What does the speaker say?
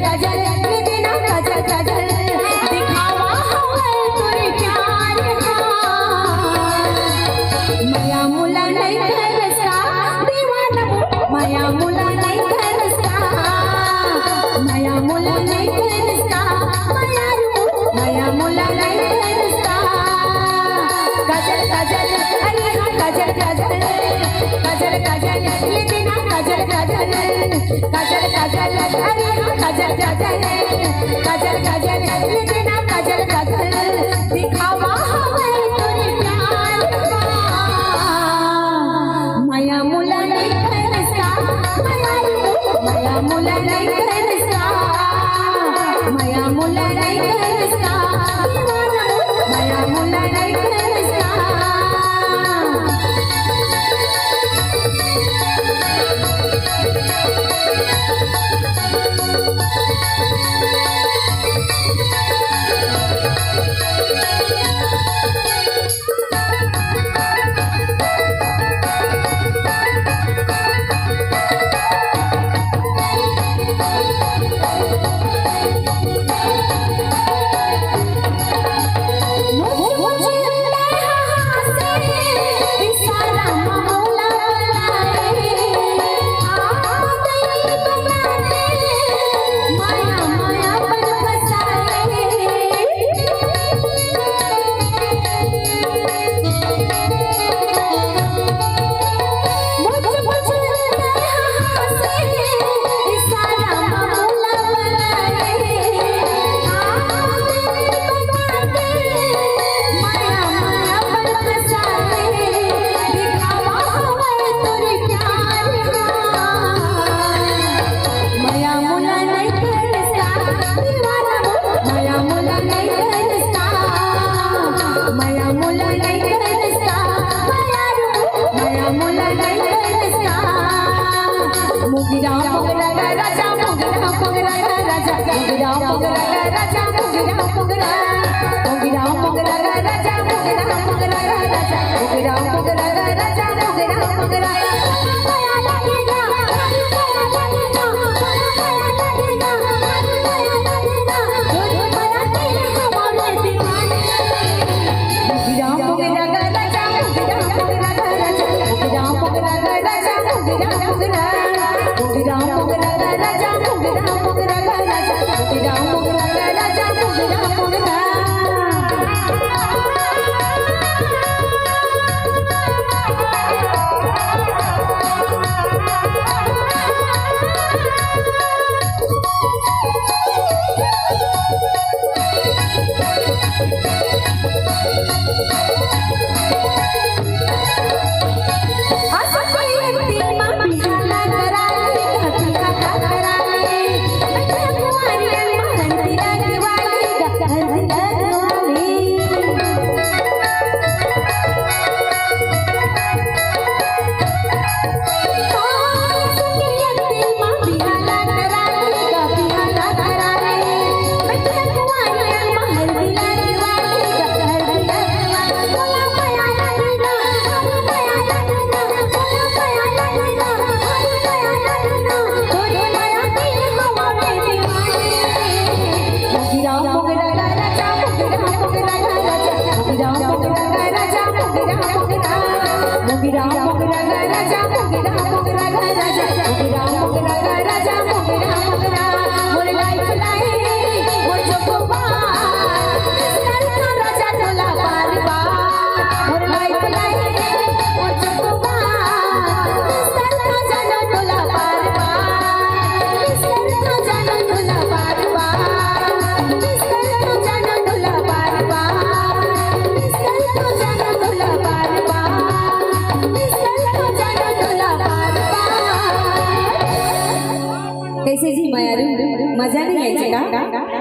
काजल ये देना काजल काजल दिखावा हवे तोरे प्यार माया मुला नहीं करसा दीवाना माया मुला नहीं करसा माया मुला नहीं करसा माया मुला नहीं करसा काजल काजल अरे काजल काजल काजल काजल ये देना काजल काजल काजल काजल अरे काजल काजल काजल काजल ये देना काजल काजल दिखावा हवे तोरे प्यार माया मुला नहीं करसा माया मुला नहीं करसा माया मुला नहीं करसा माया मुला नहीं करसा कैसे जी मायारू मजा नहीं आयची का